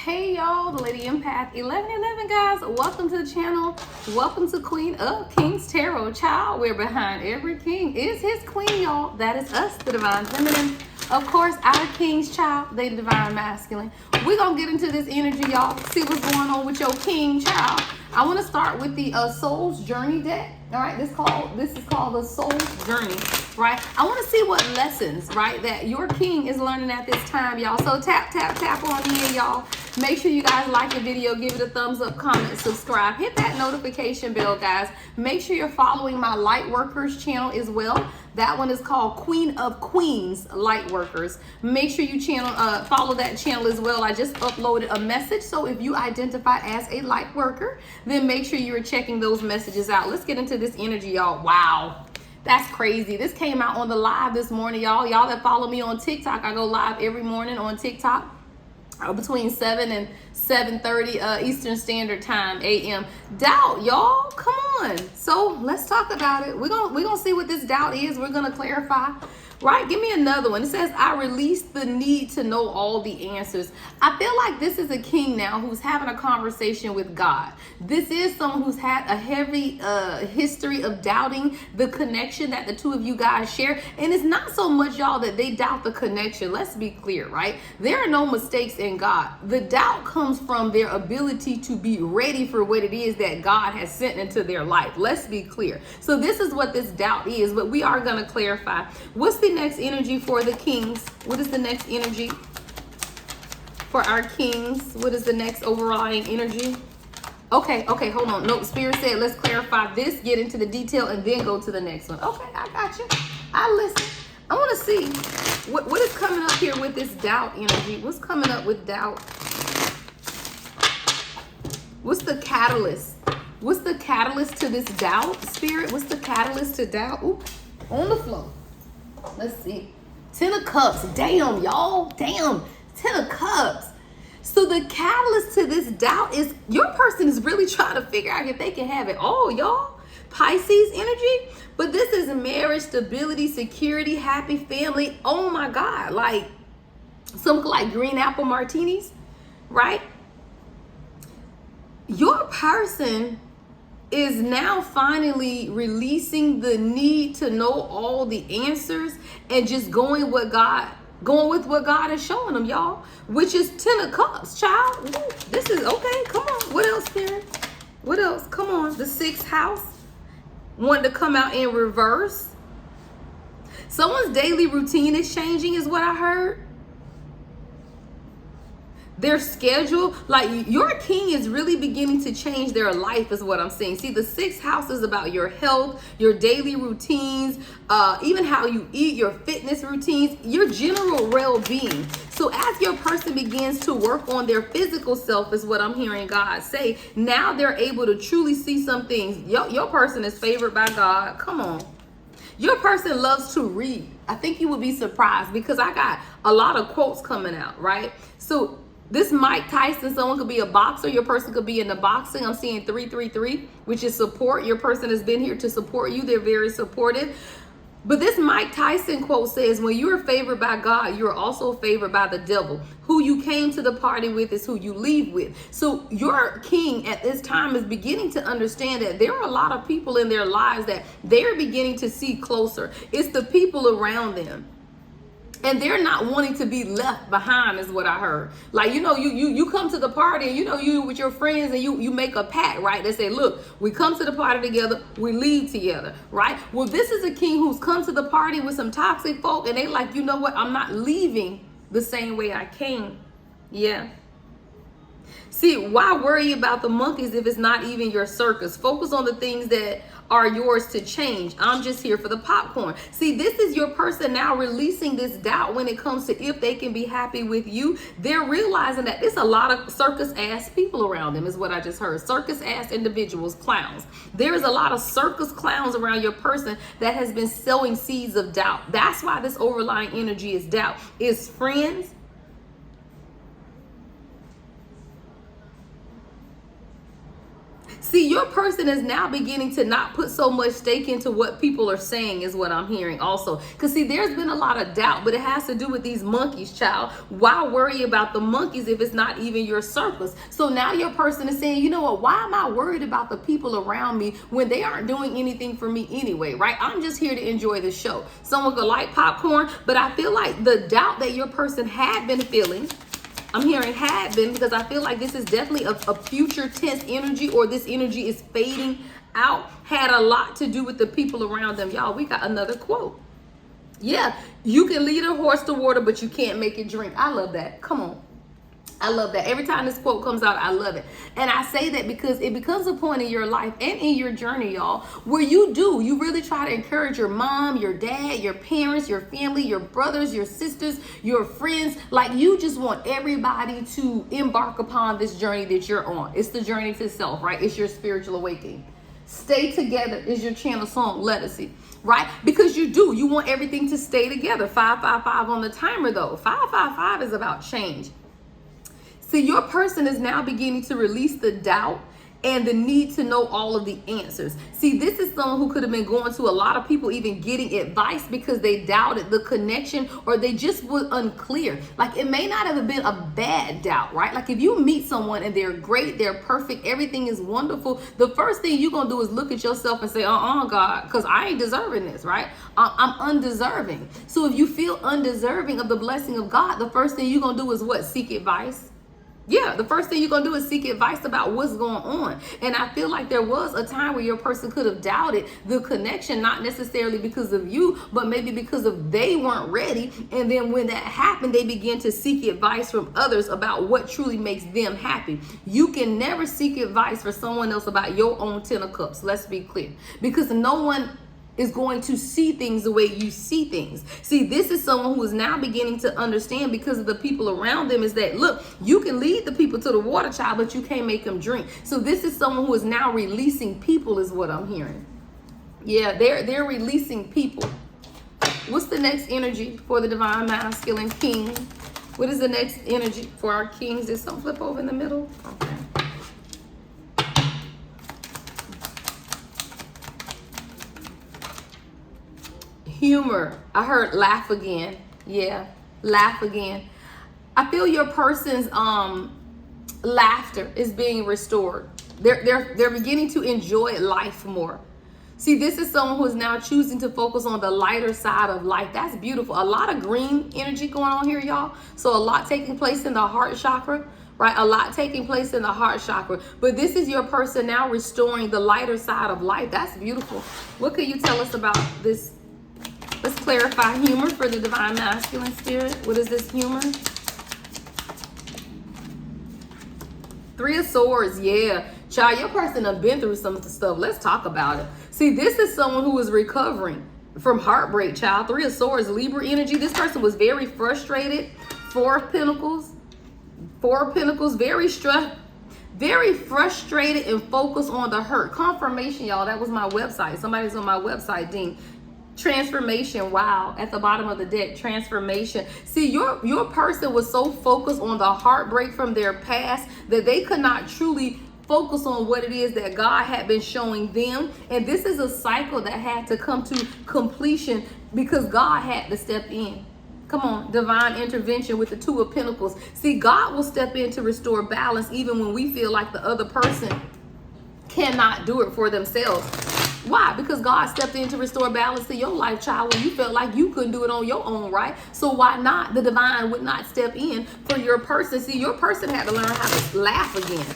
Hey y'all, the Lady Empath 1111 guys, welcome to the channel. Welcome to Queen of Kings Tarot. Child, we're behind every king is his queen, y'all. That is us, the divine feminine. Of course, our king's child, they the divine masculine. We're gonna get into this energy, y'all. See what's going on with your king child. I want to start with the Soul's Journey deck. All right, this is called the Soul's Journey, right? I want to see what lessons, right, that your king is learning at this time, y'all. So tap on in, y'all. Make sure you guys like the video, give it a thumbs up, comment, subscribe, hit that notification bell, guys. Make sure you're following my Lightworkers channel as well. That one is called Queen of Queens Lightworkers. Make sure you follow that channel as well. I just uploaded a message, so if you identify as a Lightworker, then make sure you're checking those messages out. Let's get into this energy, y'all. Wow. That's crazy. This came out on the live this morning, y'all. Y'all that follow me on TikTok, I go live every morning on TikTok between 7 and 7:30 Eastern Standard Time a.m. Doubt, y'all. Come on. So let's talk about it. We're gonna see what this doubt is. We're gonna clarify. Right? Give me another one. It says, I release the need to know all the answers. I feel like this is a king now who's having a conversation with God. This is someone who's had a heavy history of doubting the connection that the two of you guys share. And it's not so much, y'all, that they doubt the connection. Let's be clear, right? There are no mistakes in God. The doubt comes from their ability to be ready for what it is that God has sent into their life. Let's be clear. So this is what this doubt is, but we are going to clarify. What's the next energy for the kings? What is the next energy for our kings? What is the next overriding energy? Okay, hold on. No, Spirit said let's clarify this, get into the detail, and then go to the next one. Okay, I got you. I listen. I want to see what is coming up here with this doubt energy. What's coming up with doubt? What's the catalyst? What's the catalyst to this doubt, Spirit? What's the catalyst to doubt? Ooh, on the floor. Let's see. 10 of Cups. Damn, y'all. Damn. 10 of Cups. So the catalyst to this doubt is your person is really trying to figure out if they can have it all, y'all. Pisces energy. But this is marriage, stability, security, happy family. Oh my God. Like something like green apple martinis, right? Your person is now finally releasing the need to know all the answers and just going with what God is showing them, y'all, which is 10 of Cups, child. Woo, this is okay. Come on. What else, Spirit? What else? Come on. The 6th house wanted to come out in reverse. Someone's daily routine is changing is what I heard. Their schedule, like your king is really beginning to change their life is what I'm saying. See, the 6th house is about your health, your daily routines, even how you eat, your fitness routines, your general well-being. So as your person begins to work on their physical self is what I'm hearing God say, now they're able to truly see some things. Your person is favored by God. Come on. Your person loves to read. I think you would be surprised because I got a lot of quotes coming out, right? So this Mike Tyson, someone could be a boxer. Your person could be into boxing. I'm seeing 333, which is support. Your person has been here to support you. They're very supportive. But this Mike Tyson quote says, when you are favored by God, you are also favored by the devil. Who you came to the party with is who you leave with. So your king at this time is beginning to understand that there are a lot of people in their lives that they're beginning to see closer. It's the people around them. And they're not wanting to be left behind is what I heard. Like, you come to the party and, you with your friends and you make a pact, right? They say, look, we come to the party together, we leave together, right? Well, this is a king who's come to the party with some toxic folk and they like, you know what? I'm not leaving the same way I came. Yeah. See, why worry about the monkeys if it's not even your circus? Focus on the things that are yours to change. I'm just here for the popcorn. See, this is your person now releasing this doubt when it comes to if they can be happy with you. They're realizing that there's a lot of circus ass people around them is what I just heard. Circus ass individuals, clowns. There is a lot of circus clowns around your person that has been sowing seeds of doubt. That's why this overlying energy is doubt. Is friends, See, your person is now beginning to not put so much stake into what people are saying is what I'm hearing also. Because see, there's been a lot of doubt, but it has to do with these monkeys, child. Why worry about the monkeys if it's not even your circus? So now your person is saying, you know what, why am I worried about the people around me when they aren't doing anything for me anyway, right? I'm just here to enjoy the show. Someone could like popcorn, but I feel like the doubt that your person had been feeling, I'm hearing had been, because I feel like this is definitely a future tense energy, or this energy is fading out, had a lot to do with the people around them. Y'all, we got another quote. Yeah, you can lead a horse to water, but you can't make it drink. I love that. Come on. I love that. Every time this quote comes out, I love it. And I say that because it becomes a point in your life and in your journey, y'all, where you really try to encourage your mom, your dad, your parents, your family, your brothers, your sisters, your friends. Like, you just want everybody to embark upon this journey that you're on. It's the journey to self, right? It's your spiritual awakening. Stay together is your channel song, Legacy. Right? Because you want everything to stay together. 555 on the timer, though. 555 is about change. See, your person is now beginning to release the doubt and the need to know all of the answers. See, this is someone who could have been going to a lot of people, even getting advice, because they doubted the connection, or they just were unclear. Like, it may not have been a bad doubt, right? Like, if you meet someone and they're great, they're perfect, everything is wonderful, the first thing you're gonna do is look at yourself and say, God, because I ain't deserving this, right? I'm undeserving. So if you feel undeserving of the blessing of God, the first thing you're gonna do is what? Seek advice. Yeah, the first thing you're going to do is seek advice about what's going on. And I feel like there was a time where your person could have doubted the connection, not necessarily because of you, but maybe because of they weren't ready. And then when that happened, they began to seek advice from others about what truly makes them happy. You can never seek advice for someone else about your own 10 of cups. Let's be clear. Because no one is going to see things the way you see things. See, this is someone who is now beginning to understand, because of the people around them, is that, look, you can lead the people to the water, child, but you can't make them drink. So this is someone who is now releasing people, is what I'm hearing. Yeah, they're releasing people. What's the next energy for the divine masculine king? What is the next energy for our kings? Did something flip over in the middle? Okay. Humor. I heard laugh again. Yeah, laugh again. I feel your person's laughter is being restored. They're beginning to enjoy life more. See, this is someone who is now choosing to focus on the lighter side of life. That's beautiful. A lot of green energy going on here, y'all. So a lot taking place in the heart chakra, right? A lot taking place in the heart chakra. But this is your person now restoring the lighter side of life. That's beautiful. What can you tell us about this? Let's clarify humor for the divine masculine spirit. What is this humor? Three of Swords, yeah. Child, your person have been through some stuff. Let's talk about it. See, this is someone who is recovering from heartbreak, child. Three of Swords, Libra energy. This person was very frustrated. Four of Pentacles, very frustrated and focused on the hurt. Confirmation, y'all. That was my website. Somebody's on my website, Dean. Transformation. Wow, at the bottom of the deck, transformation. See, your person was so focused on the heartbreak from their past that they could not truly focus on what it is that God had been showing them. And this is a cycle that had to come to completion because God had to step in. Come on, divine intervention with the Two of Pentacles. See, God will step in to restore balance even when we feel like the other person cannot do it for themselves. Why? Because God stepped in to restore balance to your life, child, when you felt like you couldn't do it on your own, right? So why not? The divine would not step in for your person. See, your person had to learn how to laugh again.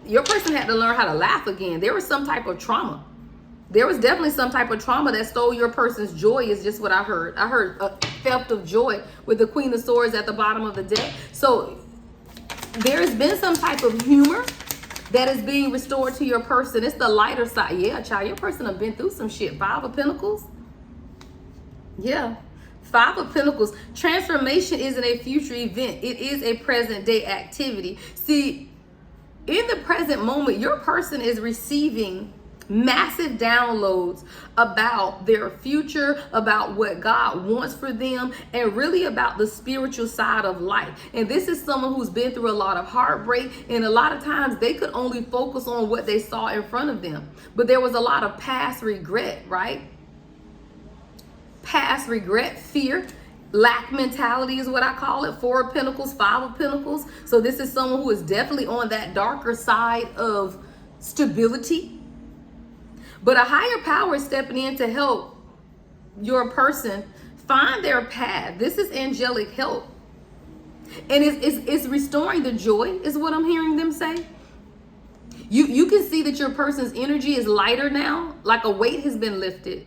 Your person had to learn how to laugh again. There was some type of trauma. There was definitely some type of trauma that stole your person's joy, is just what I heard. I heard a theft of joy with the Queen of Swords at the bottom of the deck. So there's been some type of humor that is being restored to your person. It's the lighter side. Yeah, child, your person have been through some shit. Five of Pentacles. Yeah. Five of Pentacles. Transformation isn't a future event. It is a present day activity. See, in the present moment, your person is receiving massive downloads about their future, about what God wants for them, and really about the spiritual side of life. And this is someone who's been through a lot of heartbreak, and a lot of times they could only focus on what they saw in front of them. But there was a lot of past regret, right? Past regret, fear, lack mentality is what I call it. 4 of Pentacles, 5 of Pentacles. So this is someone who is definitely on that darker side of stability. But a higher power is stepping in to help your person find their path. This is angelic help. And it's restoring the joy, is what I'm hearing them say. You can see that your person's energy is lighter now, like a weight has been lifted.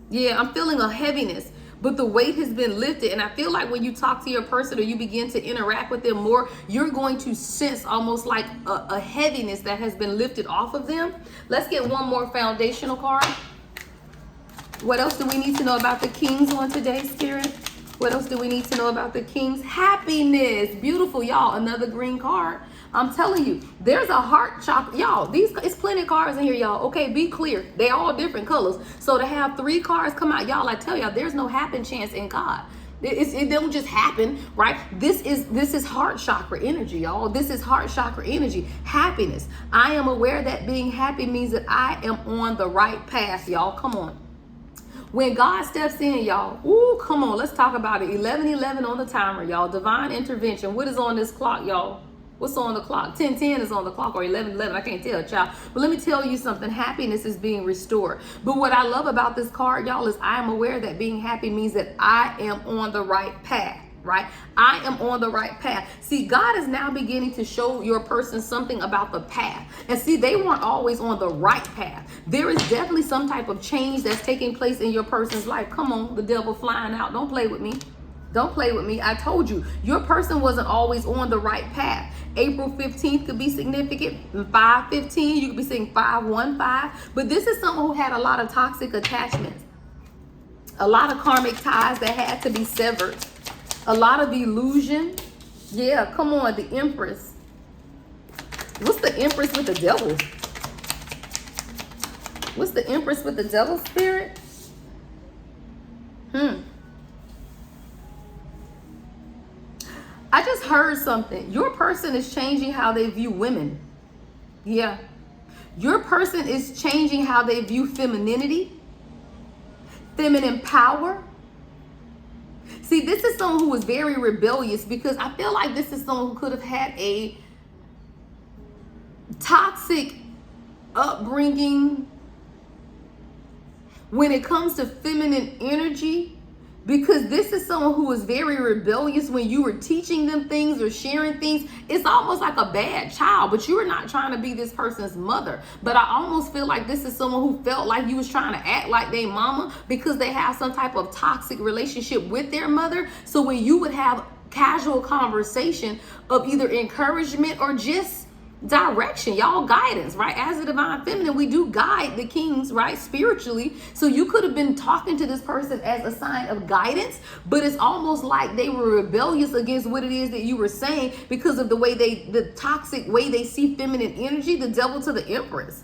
Yeah, I'm feeling a heaviness, but the weight has been lifted. And I feel like when you talk to your person or you begin to interact with them more, you're going to sense almost like a heaviness that has been lifted off of them. Let's get one more foundational card. What else do we need to know about the Kings on today, Spirit? What else do we need to know about the Kings? Happiness. Beautiful, y'all. Another green card. I'm telling you, there's a heart chakra. Y'all, it's plenty of cards in here, y'all. Okay, be clear. They all different colors. So to have 3 cards come out, y'all, I tell y'all, there's no happen chance in God. It don't just happen, right? This is heart chakra energy, y'all. This is heart chakra energy. Happiness. I am aware that being happy means that I am on the right path, y'all. Come on. When God steps in, y'all, ooh, come on, let's talk about it. 11:11 on the timer, y'all. Divine intervention. What is on this clock, y'all? What's on the clock? 10:10 is on the clock, or 11:11. I can't tell, child. But let me tell you something. Happiness is being restored. But what I love about this card, y'all, is I am aware that being happy means that I am on the right path. Right? I am on the right path. See, God is now beginning to show your person something about the path. And see, they weren't always on the right path. There is definitely some type of change that's taking place in your person's life. Come on, the devil flying out. Don't play with me. Don't play with me. I told you, your person wasn't always on the right path. April 15th could be significant. 5/15, you could be saying 5/15. But this is someone who had a lot of toxic attachments. A lot of karmic ties that had to be severed. A lot of illusion. Yeah, come on, the Empress. What's the Empress with the devil? What's the Empress with the devil, Spirit? I just heard something. Your person is changing how they view women. Yeah. Your person is changing how they view femininity, feminine power. See, this is someone who was very rebellious, because I feel like this is someone who could have had a toxic upbringing when it comes to feminine energy, because this is someone who was very rebellious when you were teaching them things or sharing things. It's almost like a bad child, but you were not trying to be this person's mother. But I almost feel like this is someone who felt like you was trying to act like their mama because they have some type of toxic relationship with their mother. So when you would have casual conversation of either encouragement or just direction, y'all, guidance, right? As a divine feminine, we do guide the kings, right, spiritually. So you could have been talking to this person as a sign of guidance, but it's almost like they were rebellious against what it is that you were saying because of the toxic way they see feminine energy. The devil to the Empress.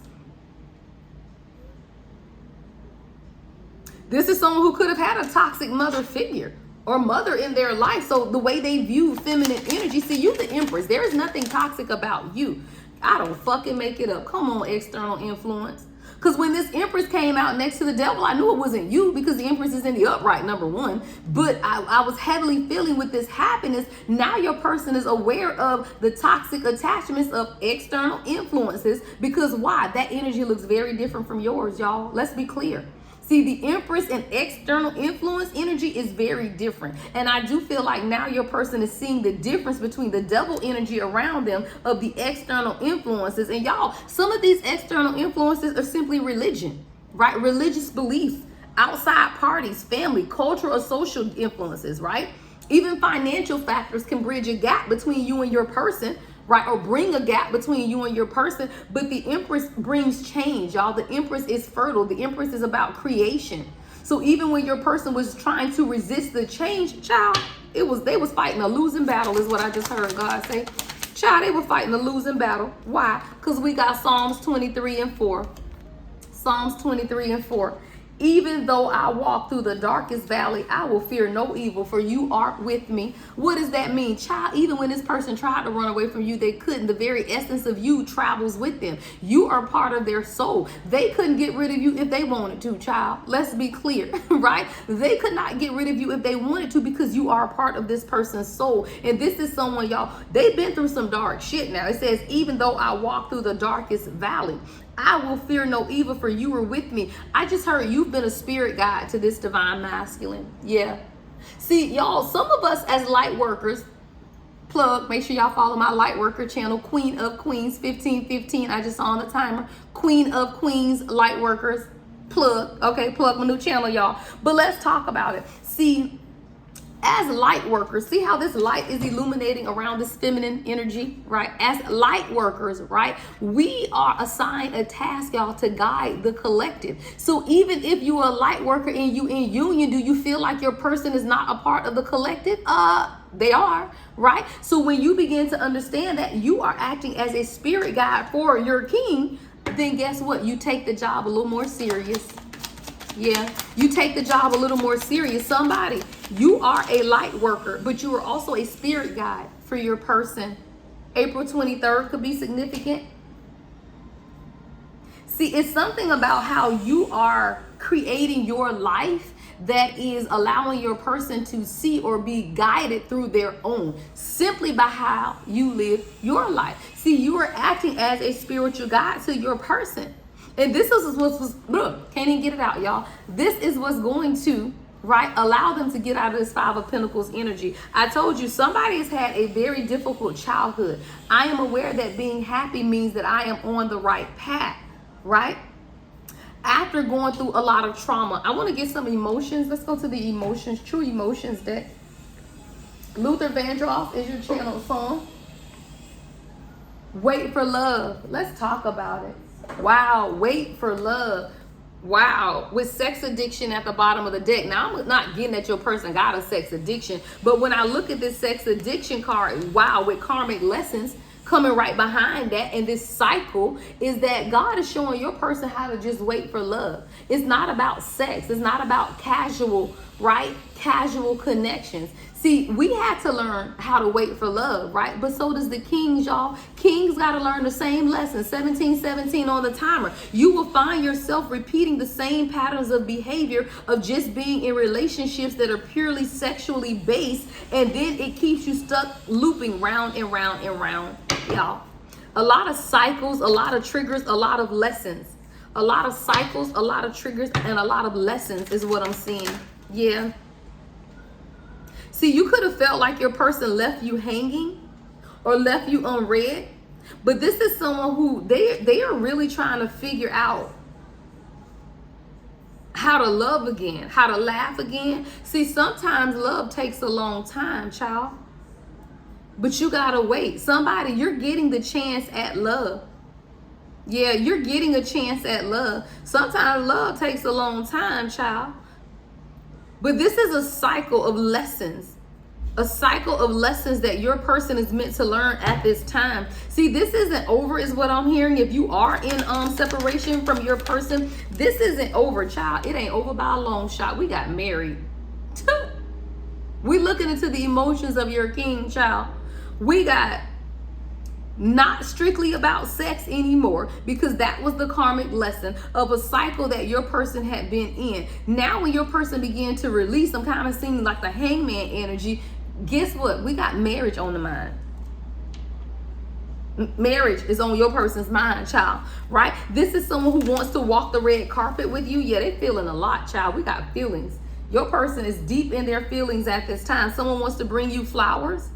This is someone who could have had a toxic mother figure or mother in their life. So the way they view feminine energy, see, you the Empress. There is nothing toxic about you. I don't fucking make it up. Come on, external influence. Because when this Empress came out next to the devil, I knew it wasn't you, because the Empress is in the upright, number one. But I was heavily feeling with this happiness. Now your person is aware of the toxic attachments of external influences. Because why? That energy looks very different from yours, y'all. Let's be clear. See, the Empress and external influence energy is very different. And I do feel like now your person is seeing the difference between the devil energy around them of the external influences. And y'all, some of these external influences are simply religion, right? Religious beliefs, outside parties, family, cultural or social influences, right? Even financial factors can bridge a gap between you and your person, right? Or bring a gap between you and your person. But the Empress brings change, y'all. The Empress is fertile. The Empress is about creation. So even when your person was trying to resist the change, child, they was fighting a losing battle, is what I just heard God say. Child, they were fighting a losing battle. Why? Because we got Psalms 23 and 4. Psalms 23:4. Even though I walk through the darkest valley, I will fear no evil, for you are with me. What does that mean? Child, even when this person tried to run away from you, they couldn't. The very essence of you travels with them. You are part of their soul. They couldn't get rid of you if they wanted to, child. Let's be clear, right? They could not get rid of you if they wanted to, because you are a part of this person's soul. And this is someone, y'all, they've been through some dark shit now. It says, even though I walk through the darkest valley, I will fear no evil, for you are with me. I just heard you've been a spirit guide to this divine masculine. Yeah. See, y'all, some of us as light workers, plug, make sure y'all follow my light worker channel, Queen of Queens 1515. I just saw on the timer. Queen of Queens light workers, plug. Okay, plug my new channel, y'all. But let's talk about it. See, as light workers, see how this light is illuminating around this feminine energy, right? As light workers, right, we are assigned a task, y'all, to guide the collective. So even if you're a light worker and you in union, do you feel like your person is not a part of the collective? They are, right? So when you begin to understand that you are acting as a spirit guide for your king, then guess what? You take the job a little more serious. Yeah, you take the job a little more serious. Somebody, you are a light worker, but you are also a spirit guide for your person. April 23rd could be significant. See, it's something about how you are creating your life that is allowing your person to see or be guided through their own, simply by how you live your life. See, you are acting as a spiritual guide to your person. And this is what's, can't even get it out, y'all. This is what's going to, right, allow them to get out of this Five of Pentacles energy. I told you, somebody has had a very difficult childhood. I am aware that being happy means that I am on the right path, right? After going through a lot of trauma, I want to get some emotions. Let's go to the emotions, true emotions deck. Luther Vandross is your channel song. Wait for love. Let's talk about it. Wow, wait for love. Wow, with sex addiction at the bottom of the deck. Now, I'm not getting that your person got a sex addiction, but when I look at this sex addiction card, wow, with karmic lessons coming right behind that, and this cycle is that God is showing your person how to just wait for love. It's not about sex. It's not about casual, right? Casual connections. See, we had to learn how to wait for love, right? But so does the kings, y'all. Kings got to learn the same lesson. 1717 on the timer. You will find yourself repeating the same patterns of behavior of just being in relationships that are purely sexually based, and then it keeps you stuck looping round and round and round, y'all. A lot of cycles, a lot of triggers, a lot of lessons. A lot of cycles, a lot of triggers, and a lot of lessons is what I'm seeing. Yeah. See, you could have felt like your person left you hanging or left you unread, but this is someone who they are really trying to figure out how to love again, how to laugh again. See, sometimes love takes a long time, child, but you gotta wait. Somebody, you're getting the chance at love. Yeah, you're getting a chance at love. Sometimes love takes a long time, child. But this is a cycle of lessons. A cycle of lessons that your person is meant to learn at this time. See, this isn't over is what I'm hearing. If you are in separation from your person, this isn't over, child. It ain't over by a long shot. We got married. We looking into the emotions of your king, child. We got not strictly about sex anymore, because that was the karmic lesson of a cycle that your person had been in. Now when your person began to release, I'm kind of seeing like the hangman energy. Guess what? We got marriage on the mind. Marriage is on your person's mind, child, right? This is someone who wants to walk the red carpet with you. Yeah, they feeling a lot, child. We got feelings. Your person is deep in their feelings at this time. Someone wants to bring you flowers.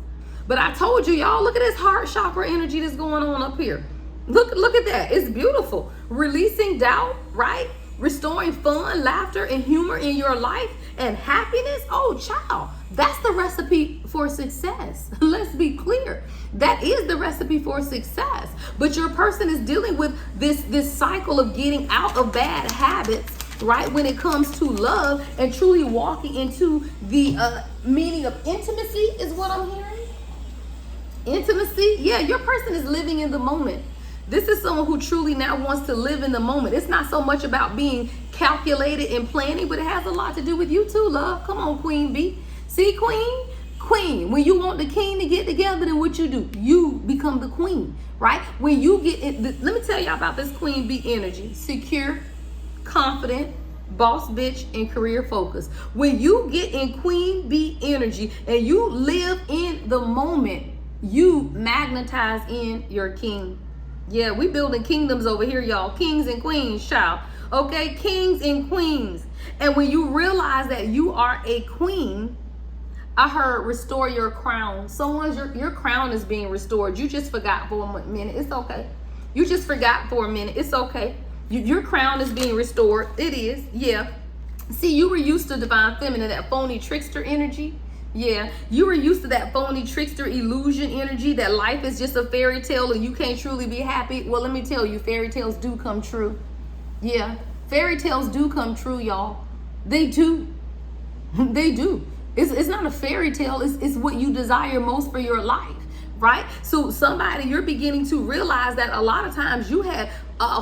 But I told you, y'all, look at this heart chakra energy that's going on up here. Look at that. It's beautiful. Releasing doubt, right? Restoring fun, laughter, and humor in your life and happiness. Oh, child, that's the recipe for success. Let's be clear. That is the recipe for success. But your person is dealing with this cycle of getting out of bad habits, right? When it comes to love and truly walking into the meaning of intimacy is what I'm hearing. Intimacy, yeah, your person is living in the moment. This is someone who truly now wants to live in the moment. It's not so much about being calculated and planning, but it has a lot to do with you too, love. Come on, Queen B. See, Queen, when you want the king to get together, then what you do? You become the queen, right? When you get in, let me tell y'all about this Queen B energy. Secure, confident, boss bitch, and career focus. When you get in Queen B energy and you live in the moment, you magnetize in your king. Yeah, we building kingdoms over here, y'all. Kings and queens, child. Okay, kings and queens. And when you realize that you are a queen, I heard restore your crown. Your crown is being restored. You just forgot for a minute. It's okay. You just forgot for a minute. It's okay. Your crown is being restored. It is. Yeah. See, you were used to divine feminine, that phony trickster energy. Yeah. You were used to that phony trickster illusion energy, that life is just a fairy tale and you can't truly be happy. Well, let me tell you, fairy tales do come true. Yeah. Fairy tales do come true, y'all. They do. They do. It's not a fairy tale. It's what you desire most for your life, right? So somebody, you're beginning to realize that a lot of times you had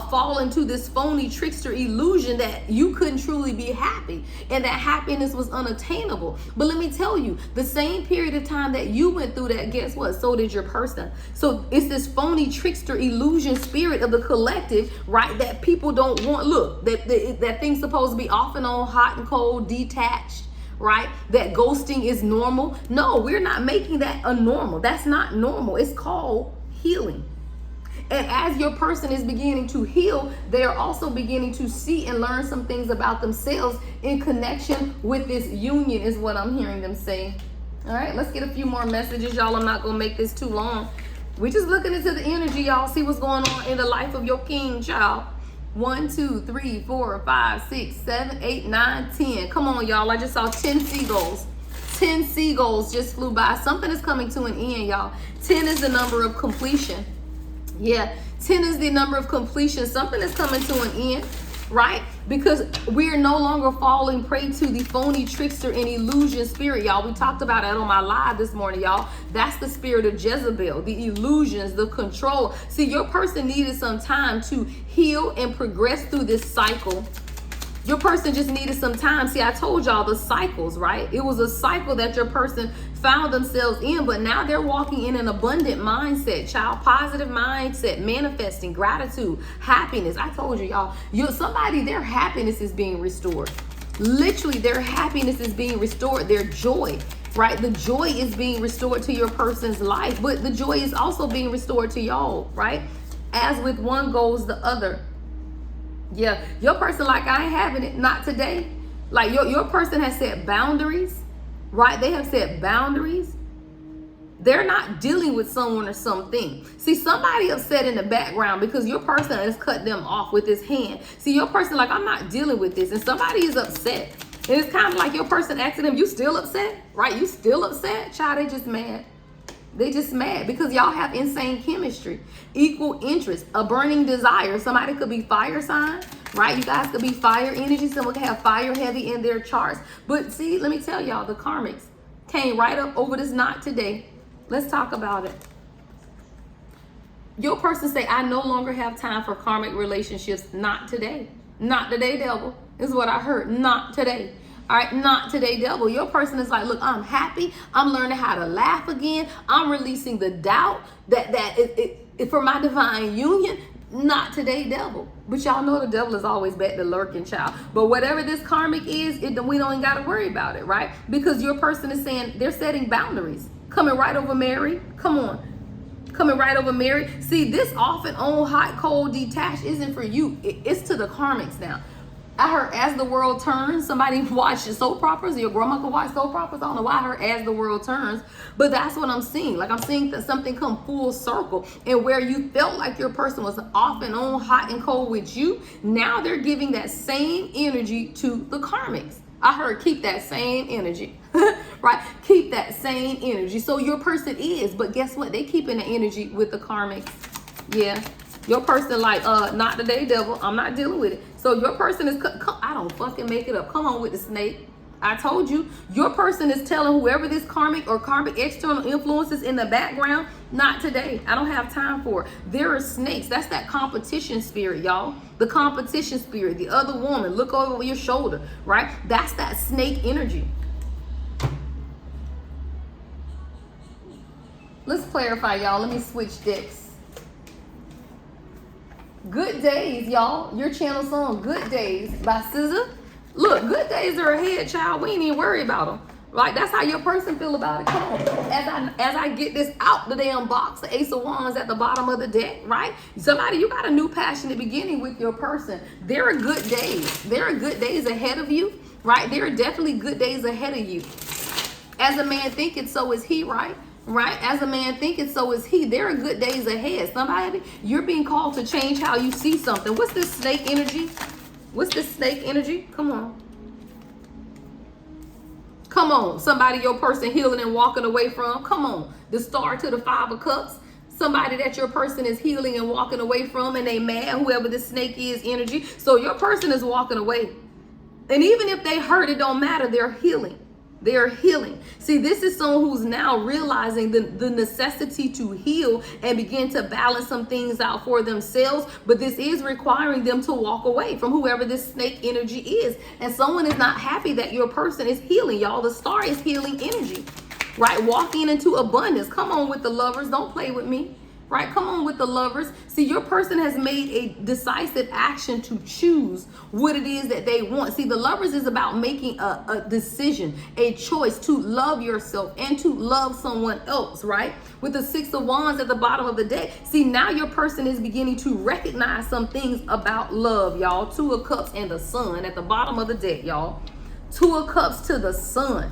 fall into this phony trickster illusion that you couldn't truly be happy and that happiness was unattainable. But let me tell you, the same period of time that you went through that, guess what? So did your person. So it's this phony trickster illusion spirit of the collective, right? That people don't want. Look, that thing's supposed to be off and on, hot and cold, detached. Right? That ghosting is normal. No, we're not making that a normal. That's not normal. It's called healing. And as your person is beginning to heal, they are also beginning to see and learn some things about themselves in connection with this union, is what I'm hearing them say. All right, let's get a few more messages, y'all. I'm not going to make this too long. We're just looking into the energy, y'all. See what's going on in the life of your king, child. 1, 2, 3, 4, 5, 6, 7, 8, 9, 10. Come on, y'all. I just saw 10 seagulls. 10 seagulls just flew by. Something is coming to an end, y'all. 10 is the number of completion. Yeah, 10 is the number of completion. Something is coming to an end, right? Because we're no longer falling prey to the phony trickster and illusion spirit, y'all. We talked about that on my live this morning, y'all. That's the spirit of Jezebel, the illusions, the control. See, your person needed some time to heal and progress through this cycle. Your person just needed some time. See, I told y'all the cycles, right? It was a cycle that your person found themselves in, but now they're walking in an abundant mindset, child. Positive mindset, manifesting, gratitude, happiness. I told you, y'all, somebody, their happiness is being restored. Literally, their happiness is being restored. Their joy, right? The joy is being restored to your person's life, but the joy is also being restored to y'all, right? As with one goes the other. Yeah, your person like, I ain't having it, not today. Like your person has set boundaries, right? They have set boundaries. They're not dealing with someone or something. See, somebody upset in the background because your person has cut them off with his hand. See, your person like, I'm not dealing with this. And somebody is upset. And it's kind of like your person asking them, you still upset? Right? You still upset? Child, they just mad. They just mad because y'all have insane chemistry, equal interest, a burning desire. Somebody could be fire sign, right? You guys could be fire energy. Someone could have fire heavy in their charts. But see, let me tell y'all, the karmics came right up over this knot today. Let's talk about it. Your person say, I no longer have time for karmic relationships. Not today. Not today, devil, is what I heard. Not today. All right, not today, devil. Your person is like, look, I'm happy. I'm learning how to laugh again. I'm releasing the doubt that for my divine union. Not today, devil. But y'all know the devil is always back to lurking, child. But whatever this karmic is, we don't even got to worry about it, right? Because your person is saying they're setting boundaries. Coming right over Mary. Come on. Coming right over Mary. See, this off and on, hot, cold, detached isn't for you. It's to the karmics now. I heard As the World Turns. Somebody watched soap operas. Your grandma could watch soap operas. I don't know why I heard As the World Turns, but that's what I'm seeing. Like I'm seeing that something come full circle, and where you felt like your person was off and on, hot and cold with you, now they're giving that same energy to the karmics. I heard keep that same energy, right? Keep that same energy. So your person is, but guess what? They keeping the energy with the karmics. Yeah. Your person like, not today, devil. I'm not dealing with it. So your person is, I don't fucking make it up. Come on with the snake. I told you, your person is telling whoever this karmic or karmic external influences in the background, not today. I don't have time for it. There are snakes. That's that competition spirit, y'all. The competition spirit, the other woman, look over your shoulder, right? That's that snake energy. Let's clarify, y'all. Let me switch decks. Good days, y'all. Your channel song, Good Days by SZA. Look, good days are ahead, child. We ain't even worry about them. Like, that's how your person feel about it. Come on. As I get this out the damn box, the Ace of Wands at the bottom of the deck, right? Somebody, you got a new passionate beginning with your person. There are good days. There are good days ahead of you, right? There are definitely good days ahead of you. As a man thinketh, so is he, right? Right? As a man thinketh, so is he. There are good days ahead. Somebody, you're being called to change how you see something. What's this snake energy? What's this snake energy? Come on. Come on. Somebody your person healing and walking away from. Come on. The Star to the Five of Cups. Somebody that your person is healing and walking away from, and they mad, whoever this snake is energy. So your person is walking away. And even if they hurt, it don't matter. They're healing. They're healing. See, this is someone who's now realizing the necessity to heal and begin to balance some things out for themselves. But this is requiring them to walk away from whoever this snake energy is. And someone is not happy that your person is healing, y'all. The Star is healing energy, right? Walking into abundance. Come on with the Lovers. Don't play with me. Right? Come on with the Lovers. See, your person has made a decisive action to choose what it is that they want. See, the Lovers is about making a decision, a choice to love yourself and to love someone else, right? With the Six of Wands at the bottom of the deck. See, now your person is beginning to recognize some things about love, y'all. Two of Cups and the Sun at the bottom of the deck, y'all. Two of Cups to the Sun.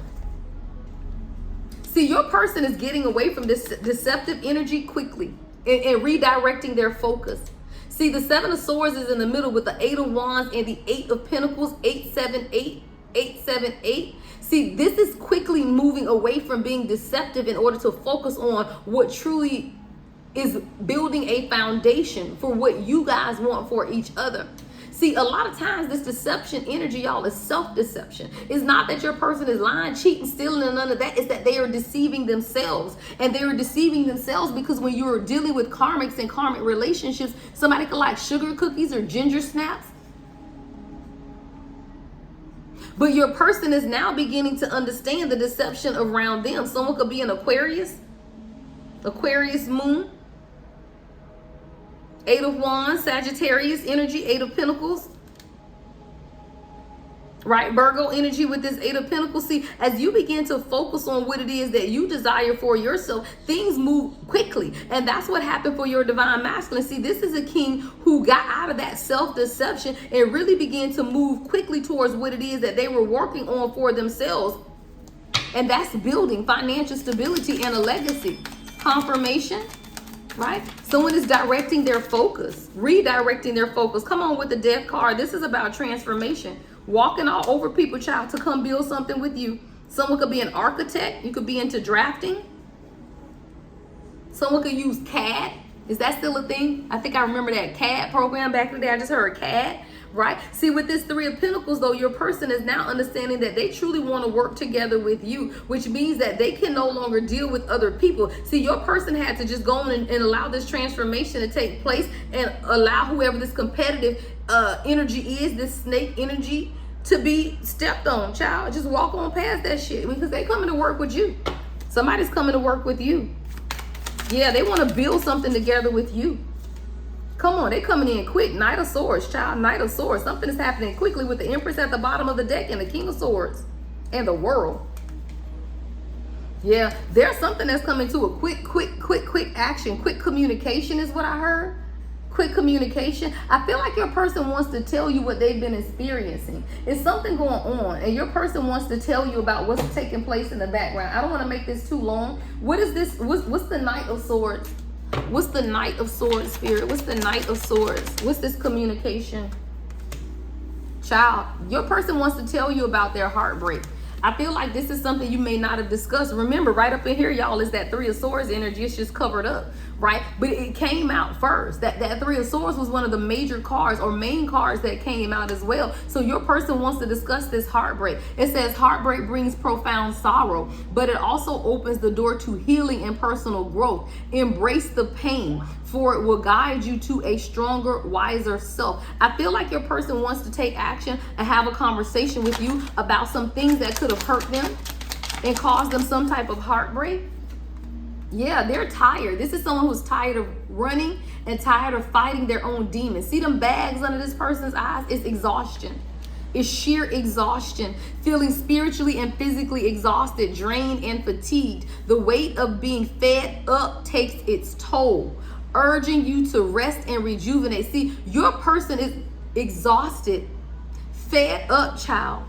See, your person is getting away from this deceptive energy quickly and redirecting their focus. See, the Seven of Swords is in the middle with the Eight of Wands and the Eight of Pentacles, 878, 878. See, this is quickly moving away from being deceptive in order to focus on what truly is building a foundation for what you guys want for each other. See, a lot of times this deception energy, y'all, is self-deception. It's not that your person is lying, cheating, stealing, and none of that. It's that they are deceiving themselves. And they are deceiving themselves because when you're dealing with karmics and karmic relationships, somebody could like sugar cookies or ginger snaps. But your person is now beginning to understand the deception around them. Someone could be an Aquarius moon. Eight of Wands, Sagittarius energy, Eight of Pentacles. Right, Virgo energy with this Eight of Pentacles. See, as you begin to focus on what it is that you desire for yourself, things move quickly. And that's what happened for your divine masculine. See, this is a king who got out of that self-deception and really began to move quickly towards what it is that they were working on for themselves. And that's building financial stability and a legacy. Confirmation. Right? Someone is directing their focus, redirecting their focus. Come on with the Death card. This is about transformation. Walking all over people, child, to come build something with you. Someone could be an architect. You could be into drafting. Someone could use CAD. Is that still a thing? I think I remember that CAD program back in the day. I just heard CAD. Right? See, with this Three of Pentacles, though, your person is now understanding that they truly want to work together with you, which means that they can no longer deal with other people. See, your person had to just go on and allow this transformation to take place and allow whoever this competitive energy is, this snake energy, to be stepped on, child. Just walk on past that shit because they coming to work with you. Somebody's coming to work with you. Yeah, they want to build something together with you. Come on, they coming in quick. Knight of Swords, child. Knight of Swords. Something is happening quickly with the Empress at the bottom of the deck and the King of Swords and the World. Yeah, there's something that's coming to a quick action. Quick communication is what I heard. Quick communication. I feel like your person wants to tell you what they've been experiencing. It's something going on and your person wants to tell you about what's taking place in the background. I don't want to make this too long. What is this? What's the Knight of Swords? What's the Knight of Swords, Spirit? What's the Knight of Swords? What's this communication? Child, your person wants to tell you about their heartbreak. I feel like this is something you may not have discussed. Remember, right up in here, y'all, is that Three of Swords energy. It's just covered up. right? But it came out first. That Three of Swords was one of the major cards or main cards that came out as well. So your person wants to discuss this heartbreak. It says heartbreak brings profound sorrow, but it also opens the door to healing and personal growth. Embrace the pain, for it will guide you to a stronger, wiser self. I feel like your person wants to take action and have a conversation with you about some things that could have hurt them and caused them some type of heartbreak. Yeah, they're tired. This is someone who's tired of running and tired of fighting their own demons. See them bags under this person's eyes? It's exhaustion. It's sheer exhaustion, feeling spiritually and physically exhausted, drained, and fatigued. The weight of being fed up takes its toll, urging you to rest and rejuvenate. See, your person is exhausted, fed up, child.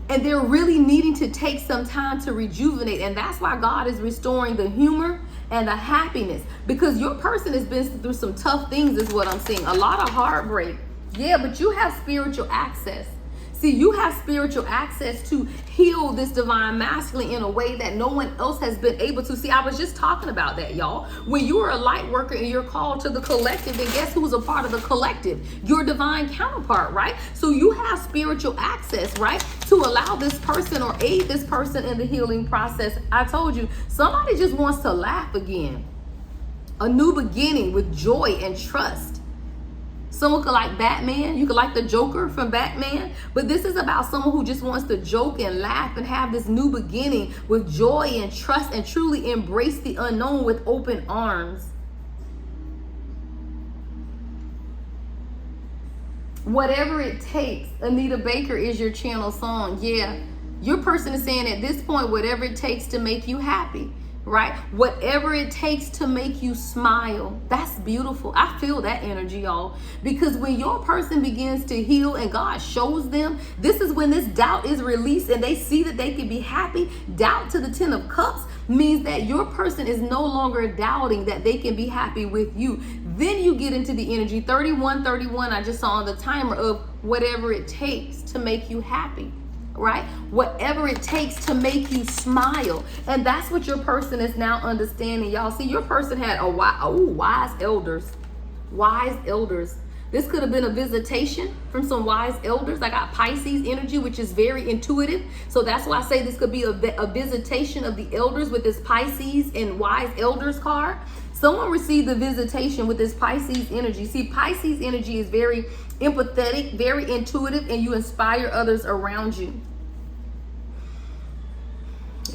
And they're really needing to take some time to rejuvenate. And that's why God is restoring the humor and the happiness. Because your person has been through some tough things is what I'm seeing. A lot of heartbreak. Yeah, but you have spiritual access. See, you have spiritual access to heal this divine masculine in a way that no one else has been able to. See, I was just talking about that, y'all. When you are a light worker and you're called to the collective, then guess who's a part of the collective? Your divine counterpart, right? So you have spiritual access, right? To allow this person or aid this person in the healing process. I told you, somebody just wants to laugh again. A new beginning with joy and trust. Someone could like Batman. You could like the Joker from Batman. But this is about someone who just wants to joke and laugh and have this new beginning with joy and trust and truly embrace the unknown with open arms. Whatever it takes. Anita Baker is your channel song. Yeah. Your person is saying at this point, whatever it takes to make you happy. Right? Whatever it takes to make you smile. That's beautiful. I feel that energy, y'all. Because when your person begins to heal and God shows them, this is when this doubt is released and they see that they can be happy. Doubt to the 10 of Cups means that your person is no longer doubting that they can be happy with you. Then you get into the energy 31, I just saw on the timer of whatever it takes to make you happy. Right? Whatever it takes to make you smile. And that's what your person is now understanding, y'all. See, your person had wise elders. Wise elders. This could have been a visitation from some wise elders. I got Pisces energy, which is very intuitive. So that's why I say this could be a visitation of the elders with this Pisces and wise elders card. Someone received the visitation with this Pisces energy. See, Pisces energy is very empathetic, very intuitive, and you inspire others around you.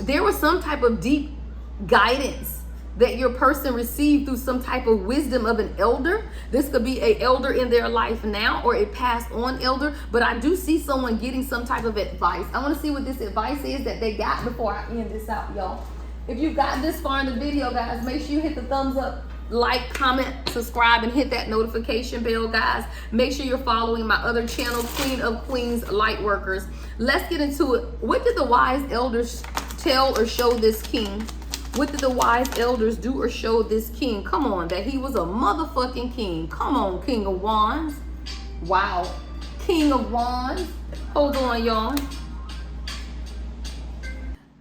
There was some type of deep guidance that your person received through some type of wisdom of an elder. This could be an elder in their life now or a passed on elder, but I do see someone getting some type of advice. I want to see what this advice is that they got before I end this out, y'all. If you've gotten this far in the video, guys, make sure you hit the thumbs up, like, comment, subscribe, and hit that notification bell, guys. Make sure you're following my other channel, Queen of Queens Lightworkers. Let's get into it. What did the wise elders tell or show this king? What did the wise elders do or show this king? Come on, that he was a motherfucking king. Come on, King of Wands. Wow. King of Wands. Hold on, y'all.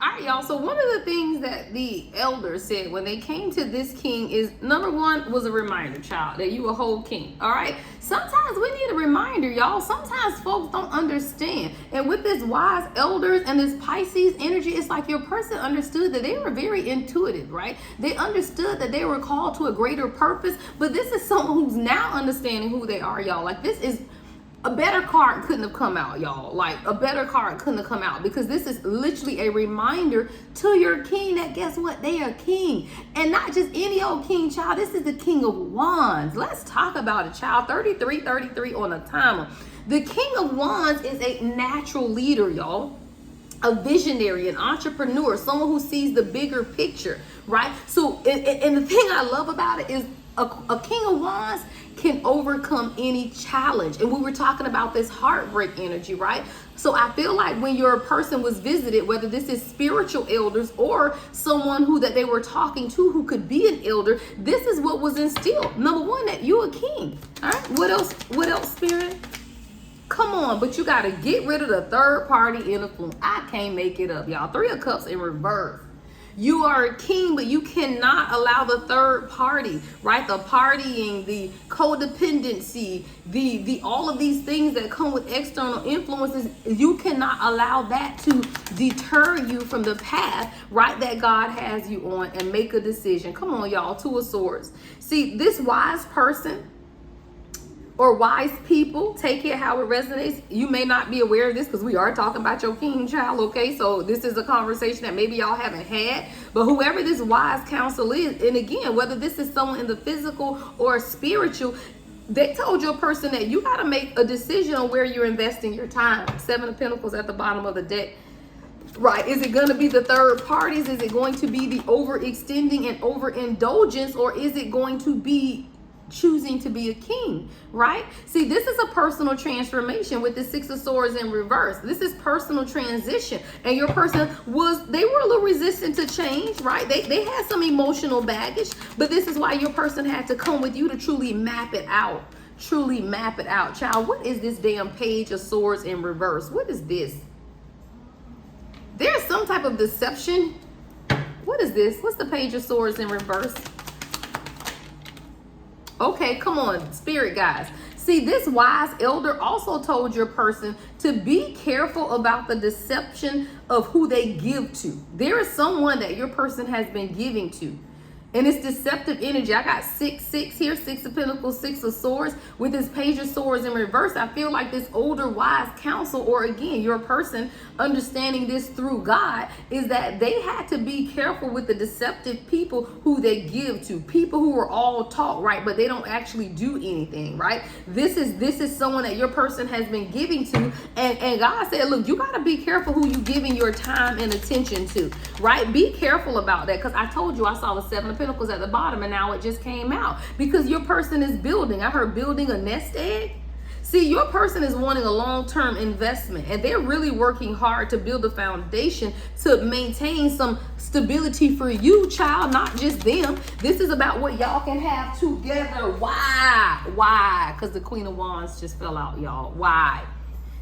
All right, y'all. So one of the things that the elders said when they came to this king is, number one, was a reminder, child, that you a whole king. All right. Sometimes we need a reminder, y'all. Sometimes folks don't understand. And with this wise elders and this Pisces energy, it's like your person understood that they were very intuitive, right? They understood that they were called to a greater purpose. But this is someone who's now understanding who they are, y'all. Like, this is a better card couldn't have come out, y'all. Like, a better card couldn't have come out, because this is literally a reminder to your king that guess what? They are king. And not just any old king, child. This is the King of Wands. Let's talk about it, child. 33 on the timer. The King of Wands is a natural leader, y'all. A visionary, an entrepreneur, someone who sees the bigger picture, right? So, and the thing I love about it is a King of Wands can overcome any challenge. And we were talking about this heartbreak energy, right? So I feel like when your person was visited, whether this is spiritual elders or someone who that they were talking to who could be an elder, this is what was instilled. Number one, that you're a king. All right. What else, Spirit? Come on, but you got to get rid of the third party influence. I can't make it up, y'all. 3 of Cups in reverse. You are a king, but you cannot allow the third party, right? The partying, the codependency, the all of these things that come with external influences. You cannot allow that to deter you from the path, right, that God has you on, and make a decision. Come on, y'all. Two of Swords. See, this wise person or wise people, take it how it resonates. You may not be aware of this because we are talking about your king, child, okay? So this is a conversation that maybe y'all haven't had, but whoever this wise counsel is, and again, whether this is someone in the physical or spiritual, they told your person that you got to make a decision on where you're investing your time. Seven of Pentacles at the bottom of the deck. Right, is it going to be the third parties? Is it going to be the overextending and overindulgence, or is it going to be choosing to be a king, right? See, this is a personal transformation with the Six of Swords in reverse. This is personal transition, and your person they were a little resistant to change, right? They had some emotional baggage, but this is why your person had to come with you to truly map it out. Truly map it out. Child, what is this damn Page of Swords in reverse? What is this? There's some type of deception. What is this? What's the Page of Swords in reverse? Okay, come on, spirit guys. See, this wise elder also told your person to be careful about the deception of who they give to. There is someone that your person has been giving to, and it's deceptive energy. I got 6, 6 here, 6 of Pentacles, 6 of Swords. With this Page of Swords in reverse, I feel like this older wise counsel, or again, your person understanding this through God, is that they had to be careful with the deceptive people who they give to. People who are all talk, right, but they don't actually do anything, right? This is someone that your person has been giving to, and God said, look, you got to be careful who you giving your time and attention to, right? Be careful about that, because I told you I saw the Seven of Pentacles at the bottom, and now it just came out because your person is building. I heard building a nest egg. See, your person is wanting a long-term investment, and they're really working hard to build a foundation to maintain some stability for you, child, not just them. This is about what y'all can have together. Why? Because the Queen of Wands just fell out, y'all. Why?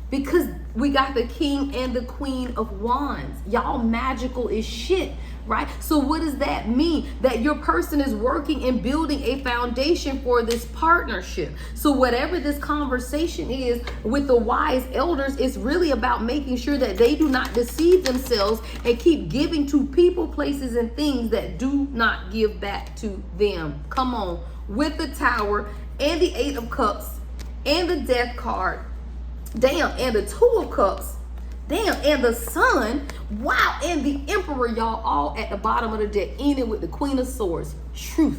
Because we got the King and the Queen of Wands. Y'all magical as shit, right? So what does that mean? That your person is working and building a foundation for this partnership. So whatever this conversation is with the wise elders, it's really about making sure that they do not deceive themselves and keep giving to people, places, and things that do not give back to them. Come on. With the Tower and the Eight of Cups and the Death card. Damn, and the Two of Cups. Damn, and the Sun. Wow, and the Emperor, y'all, all at the bottom of the deck, ending with the Queen of Swords. Truth.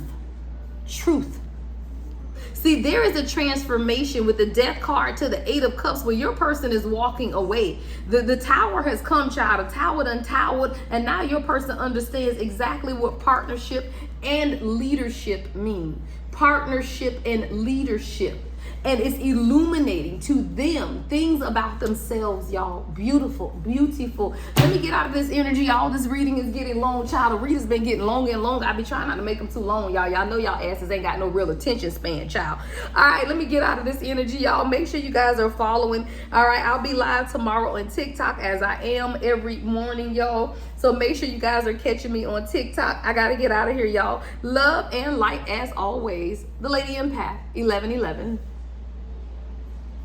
See, there is a transformation with the Death card to the Eight of Cups where your person is walking away. The Tower has come, child. A tower done towered, and now your person understands exactly what partnership and leadership mean. Partnership and leadership. And it's illuminating to them things about themselves, y'all. Beautiful. Let me get out of this energy, y'all. This reading is getting long, child. The reading's been getting longer and longer. I be trying not to make them too long, y'all. Y'all know y'all asses ain't got no real attention span, child. All right, let me get out of this energy, y'all. Make sure you guys are following. All right, I'll be live tomorrow on TikTok, as I am every morning, y'all. So make sure you guys are catching me on TikTok. I gotta get out of here, y'all. Love and light as always. The Lady Empath, 1111.